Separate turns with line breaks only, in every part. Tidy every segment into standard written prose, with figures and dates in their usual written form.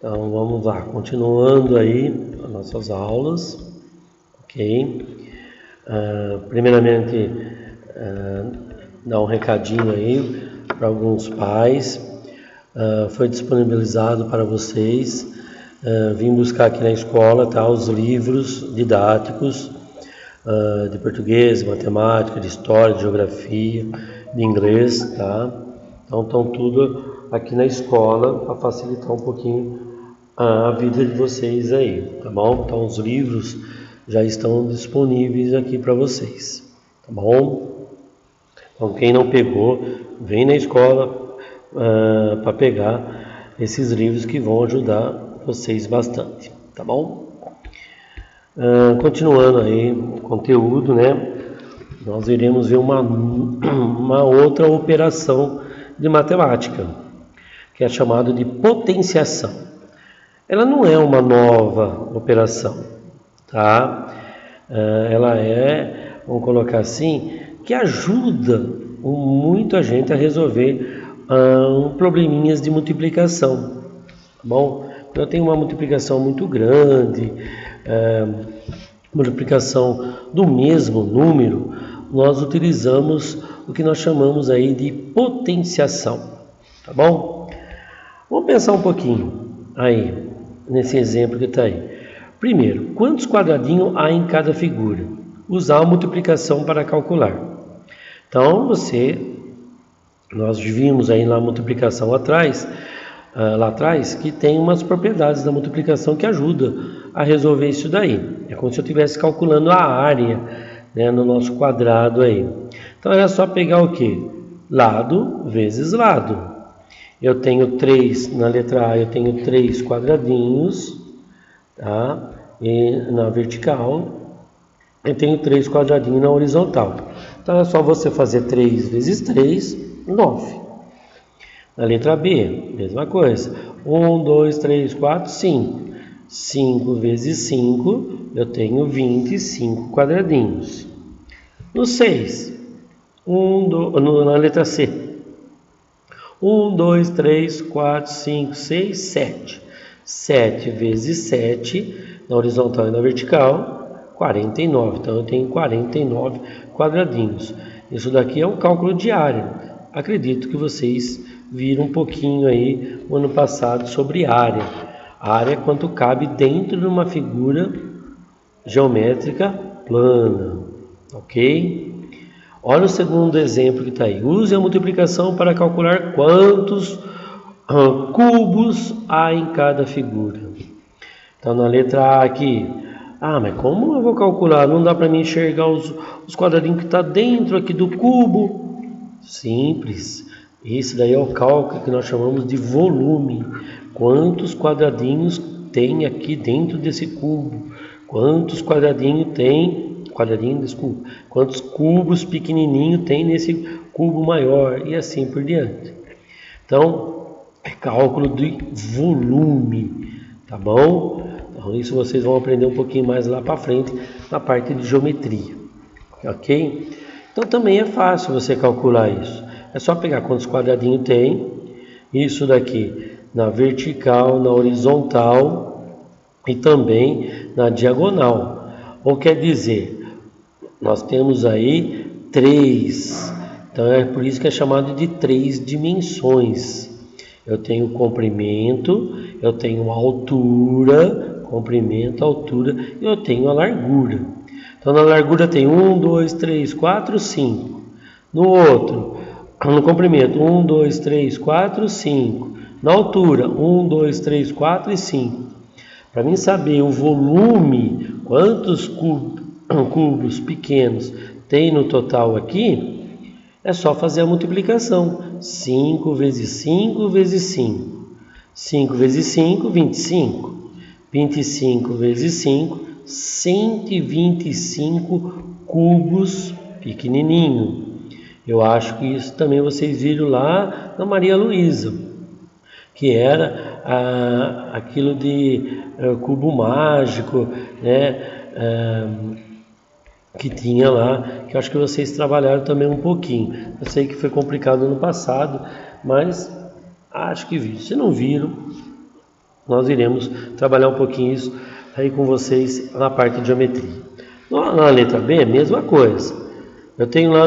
Então vamos lá, continuando aí as nossas aulas, ok? Primeiramente, dar um recadinho aí para alguns pais. Foi disponibilizado para vocês, vim buscar aqui na escola, tá, os livros didáticos de português, matemática, de história, de geografia, de inglês, tá? Então estão tudo aqui na escola para facilitar um pouquinho a vida de vocês aí, tá bom? Então os livros já estão disponíveis aqui para vocês, tá bom? Então quem não pegou, vem na escola para pegar esses livros que vão ajudar vocês bastante, tá bom? Continuando aí o conteúdo, né? Nós iremos ver uma outra operação de matemática, que é chamada de potenciação. Ela não é uma nova operação, tá? Ela vamos colocar assim, que ajuda muito a gente a resolver probleminhas de multiplicação, tá bom? Eu tenho uma multiplicação muito grande, multiplicação do mesmo número, nós utilizamos o que nós chamamos aí de potenciação, tá bom? Vamos pensar um pouquinho aí, nesse exemplo que está aí. Primeiro, quantos quadradinhos há em cada figura? Usar a multiplicação para calcular. Então, nós vimos aí na multiplicação lá atrás, que tem umas propriedades da multiplicação que ajudam a resolver isso daí. É como se eu estivesse calculando a área, né, no nosso quadrado aí. Então, era só pegar o quê? Lado vezes lado. Eu tenho 3, na letra A eu tenho 3 quadradinhos, tá? E na vertical eu tenho 3 quadradinhos na horizontal. Então é só você fazer 3 vezes 3, 9. Na letra B, mesma coisa. 1, 2, 3, 4, 5. 5 vezes 5, eu tenho 25 quadradinhos. No 6, na letra C. 1, 2, 3, 4, 5, 6, 7. 7 vezes 7, na horizontal e na vertical, 49. Então, eu tenho 49 quadradinhos. Isso daqui é um cálculo de área. Acredito que vocês viram um pouquinho aí no ano passado sobre área. A área é quanto cabe dentro de uma figura geométrica plana, ok? Olha o segundo exemplo que está aí. Use a multiplicação para calcular quantos cubos há em cada figura. Então, na letra A aqui. Mas como eu vou calcular? Não dá para mim enxergar os quadradinhos que está dentro aqui do cubo? Simples. Esse daí é o cálculo que nós chamamos de volume. Quantos quadradinhos tem aqui dentro desse cubo? Quantos quadradinhos tem... Quantos cubos pequenininhos tem nesse cubo maior? E assim por diante. Então, é cálculo de volume, tá bom? Então, isso vocês vão aprender um pouquinho mais lá para frente, na parte de geometria, ok? Então, também é fácil você calcular isso. É só pegar quantos quadradinhos tem, isso daqui na vertical, na horizontal e também na diagonal. Ou quer dizer, nós temos aí 3, então é por isso que é chamado de 3 dimensões. Eu tenho comprimento, eu tenho altura, comprimento, altura, e eu tenho a largura. Então na largura tem 1, 2, 3, 4, 5. No outro, no comprimento, 1, 2, 3, 4, 5. Na altura, 1, 2, 3, 4 e 5. Para mim saber o volume, quantos cubos pequenos tem no total aqui, é só fazer a multiplicação. 5 vezes 5 vezes 5. 5 vezes 5, 25. 25 vezes 5, 125 cubos pequenininho. Eu acho que isso também vocês viram lá na Maria Luísa, que era aquilo de cubo mágico, né? Que tinha lá, que eu acho que vocês trabalharam também um pouquinho. Eu sei que foi complicado no passado, mas acho que viram. Se não viram, nós iremos trabalhar um pouquinho isso aí com vocês na parte de geometria. Na letra B, mesma coisa. Eu tenho lá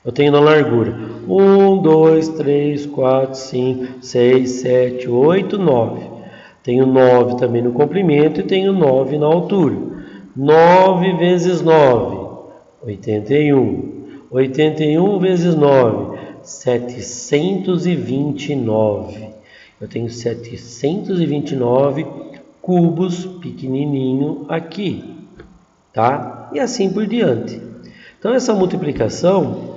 eu tenho na largura 1, 2, 3, 4, 5, 6, 7, 8, 9. Tenho 9 também no comprimento e tenho 9 na altura. 9 vezes 9, 81. 81 vezes 9, 729. Eu tenho 729 cubos pequenininho aqui, tá? E assim por diante. Então essa multiplicação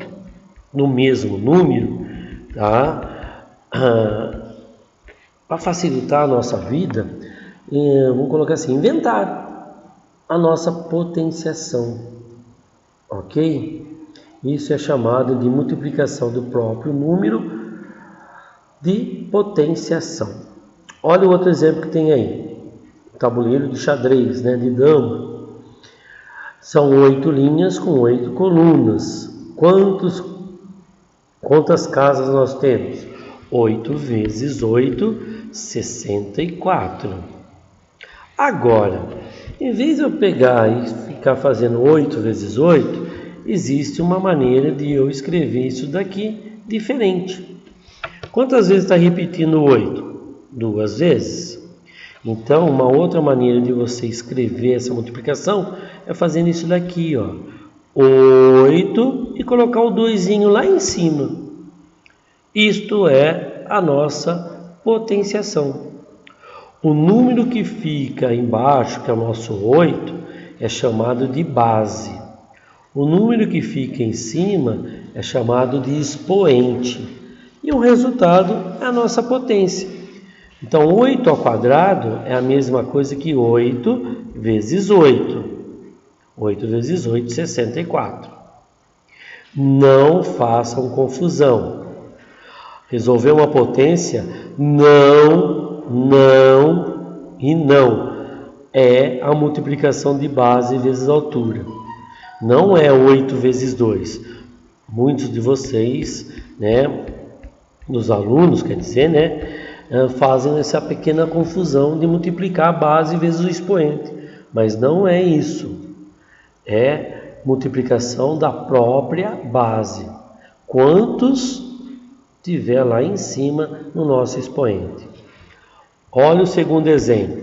no mesmo número, tá? Para facilitar a nossa vida, vamos colocar assim, inventar a nossa potenciação, ok? Isso é chamado de multiplicação do próprio número de potenciação. Olha o outro exemplo que tem aí. Tabuleiro de xadrez, né, de dama. São 8 linhas com 8 colunas. Quantas casas nós temos? 8 vezes 8, 64. Agora, em vez de eu pegar e ficar fazendo 8 vezes 8, existe uma maneira de eu escrever isso daqui diferente. Quantas vezes está repetindo 8? 2 vezes. Então, uma outra maneira de você escrever essa multiplicação é fazendo isso daqui, ó. 8 e colocar o 2zinho lá em cima. Isto é a nossa potenciação. O número que fica embaixo, que é o nosso 8, é chamado de base. O número que fica em cima é chamado de expoente. E o resultado é a nossa potência. Então, 8 ao quadrado é a mesma coisa que 8 vezes 8. 8 vezes 8, 64. Não façam confusão. Resolver uma potência, não e não. É a multiplicação de base vezes altura. Não é 8 vezes 2. Muitos de vocês, né, dos alunos, quer dizer, né, fazem essa pequena confusão de multiplicar a base vezes o expoente. Mas não é isso. É multiplicação da própria base. Quantos tiver lá em cima no nosso expoente. Olha o segundo exemplo.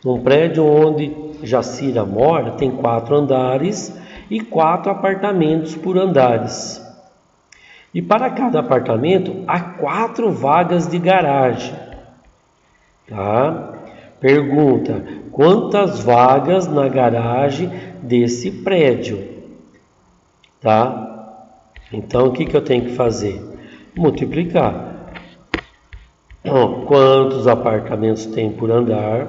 Num prédio onde Jacira mora, tem 4 andares e 4 apartamentos por andares. E para cada apartamento há 4 vagas de garagem. Tá? Pergunta: quantas vagas na garagem desse prédio? Tá? Então o que eu tenho que fazer? Multiplicar. Então, quantos apartamentos tem por andar?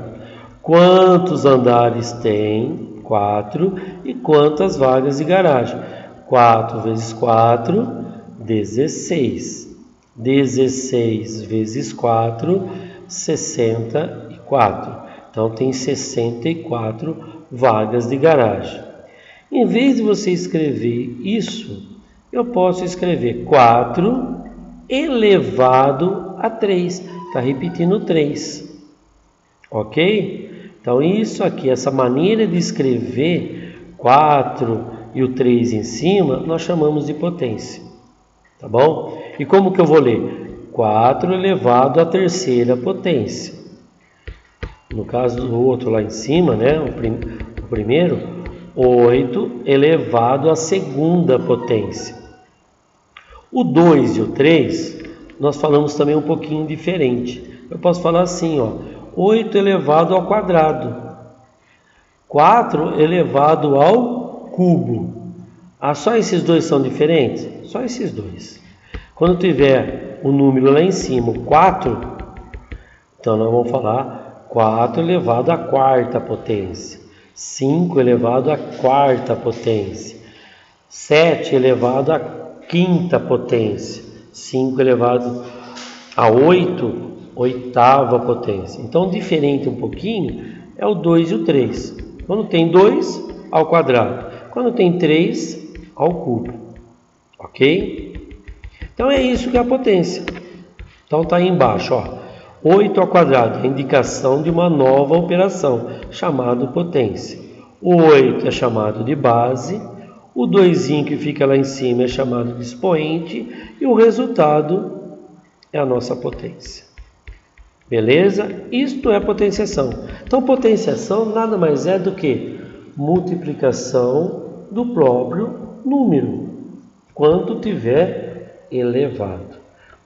Quantos andares tem? 4. E quantas vagas de garagem? 4 vezes 4, 16. 16 vezes 4, 64. Então, tem 64 vagas de garagem. Em vez de você escrever isso, eu posso escrever 4 elevado a 3. Está repetindo 3. Ok? Então, isso aqui, essa maneira de escrever 4 e o 3 em cima, nós chamamos de potência. Tá bom? E como que eu vou ler? 4 elevado à terceira potência. No caso do outro lá em cima, né? O primeiro, 8 elevado à segunda potência. O 2 e o 3, nós falamos também um pouquinho diferente. Eu posso falar assim, ó, 8 elevado ao quadrado, 4 elevado ao cubo. Ah, só esses dois são diferentes? Só esses dois. Quando tiver o número lá em cima, 4, então nós vamos falar 4 elevado à quarta potência, 5 elevado à quarta potência, 7 elevado à quinta potência, 5 elevado a 8, oitava potência. Então, diferente um pouquinho é o 2 e o 3. Quando tem 2, ao quadrado. Quando tem 3, ao cubo. Ok? Então, é isso que é a potência. Então está aí embaixo, ó. 8 ao quadrado é a indicação de uma nova operação, chamada potência. O 8 é chamado de base, o 2 que fica lá em cima é chamado de expoente e o resultado é a nossa potência. Beleza? Isto é potenciação. Então, potenciação nada mais é do que multiplicação do próprio número, quanto tiver elevado,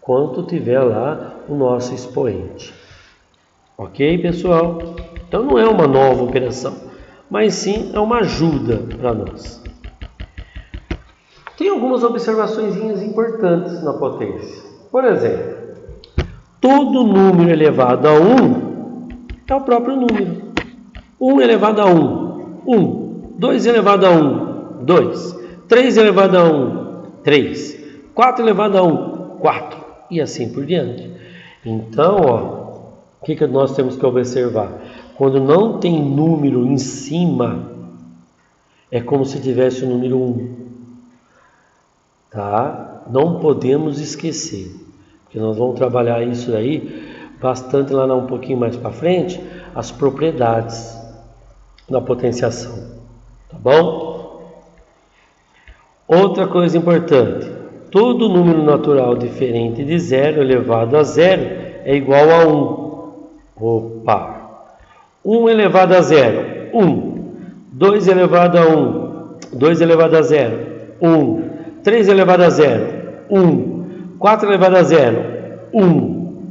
quanto tiver lá o nosso expoente. Ok, pessoal? Então não é uma nova operação, mas sim é uma ajuda para nós. Tem algumas observações importantes na potência. Por exemplo, todo número elevado a 1 é o próprio número. 1 elevado a 1, 1. 2 elevado a 1, 2. 3 elevado a 1, 3. 4 elevado a 1, 4. E assim por diante. Então, o que nós temos que observar? Quando não tem número em cima, é como se tivesse o número 1. Tá? Não podemos esquecer, porque nós vamos trabalhar isso aí bastante lá um pouquinho mais para frente, as propriedades da potenciação, tá bom? Outra coisa importante, todo número natural diferente de 0 elevado a 0 é igual a 1. Opa! 1 elevado a 0, 1. 2 elevado a 1, 2 elevado a 0, 1. 3 elevado a 0, 1. 4 elevado a 0, 1.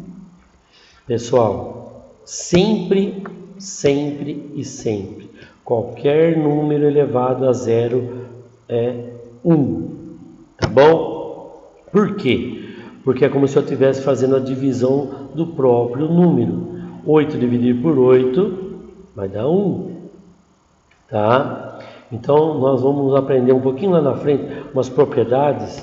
Pessoal, sempre, qualquer número elevado a 0 é 1. Tá bom? Por quê? Porque é como se eu estivesse fazendo a divisão do próprio número. 8 dividido por 8 vai dar 1. Tá? Então, nós vamos aprender um pouquinho lá na frente umas propriedades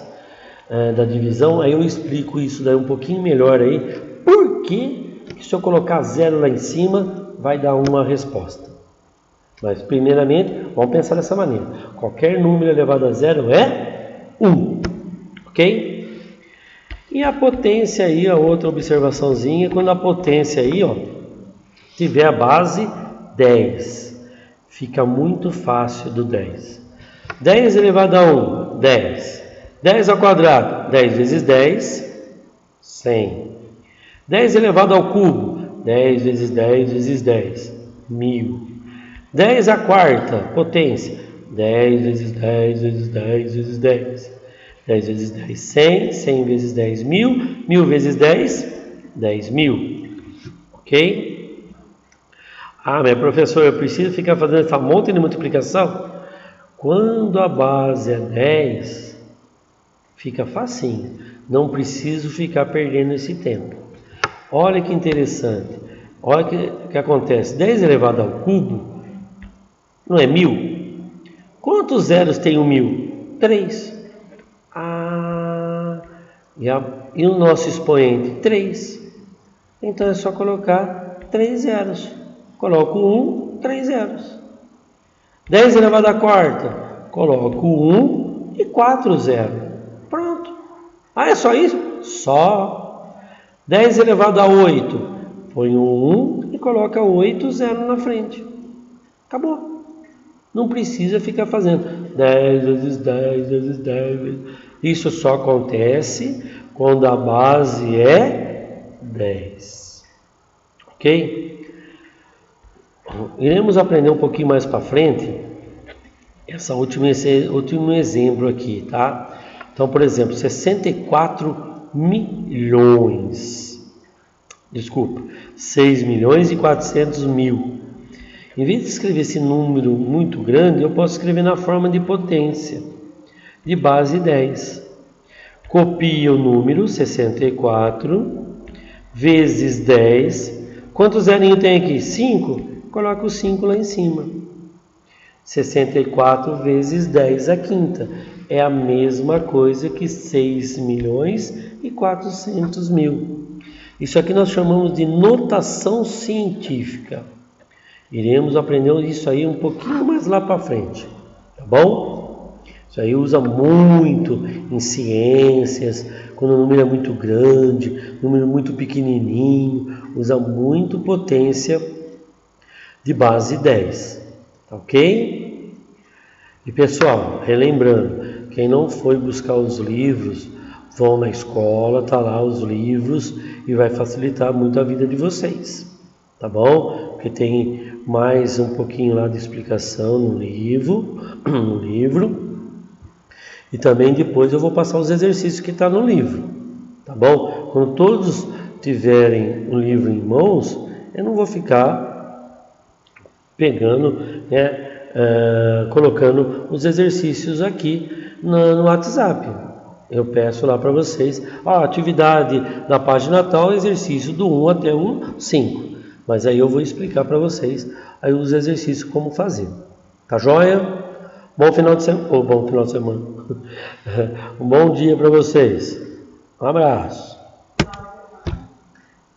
da divisão. Aí eu explico isso daí um pouquinho melhor aí. Por que se eu colocar 0 lá em cima, vai dar uma resposta? Mas, primeiramente, vamos pensar dessa maneira. Qualquer número elevado a 0 é 1. Ok? E a potência aí, a outra observaçãozinha, quando a potência aí, tiver a base 10. Fica muito fácil do 10. 10 elevado a 1, 10. 10 ao quadrado, 10 vezes 10, 100. 10 elevado ao cubo, 10 vezes 10 vezes 10, 1000. 10 à quarta potência, 10 vezes 10 vezes 10 vezes 10. 10 vezes 10, 100. 100 vezes 10, 1000. 1000 vezes 10, 10.000. Ok? Ah, mas professor, eu preciso ficar fazendo essa monte de multiplicação? Quando a base é 10, fica facinho. Não preciso ficar perdendo esse tempo. Olha que interessante. Olha o que acontece. 10 elevado ao cubo não é 1000? Quantos zeros tem o 1000? 3. E o nosso expoente? 3. Então é só colocar 3 zeros. Coloco 1, 3 zeros. 10 elevado à quarta, coloco 1 e 4 zeros. Pronto. É só isso? Só. 10 elevado a 8, põe um 1 e coloca 8 zeros na frente. Acabou. Não precisa ficar fazendo 10 vezes 10 vezes 10 vezes. Isso só acontece quando a base é 10. Ok? Iremos aprender um pouquinho mais para frente esse último exemplo aqui, tá? Então, por exemplo, 64 milhões. Desculpa, 6 milhões e 400 mil. Em vez de escrever esse número muito grande, eu posso escrever na forma de potência, de base 10. Copio o número 64 vezes 10. Quantos zerinhos tem aqui? 5? Coloca o 5 lá em cima. 64 vezes 10 à quinta. É a mesma coisa que 6 milhões e 400 mil. Isso aqui nós chamamos de notação científica. Iremos aprender isso aí um pouquinho mais lá para frente. Tá bom? Isso aí usa muito em ciências, quando o número é muito grande, número muito pequenininho, usa muito potência de base 10, tá ok? E pessoal, relembrando, quem não foi buscar os livros, vão na escola, tá lá os livros e vai facilitar muito a vida de vocês, tá bom? Porque tem mais um pouquinho lá de explicação no livro, e também depois eu vou passar os exercícios que está no livro, tá bom? Quando todos tiverem o livro em mãos, eu não vou ficar pegando, né, colocando os exercícios aqui no WhatsApp. Eu peço lá para vocês, atividade na página tal, exercício do 1 até o 5. Mas aí eu vou explicar para vocês aí os exercícios como fazer. Tá joia? Bom final de semana. Um bom dia para vocês. Um abraço.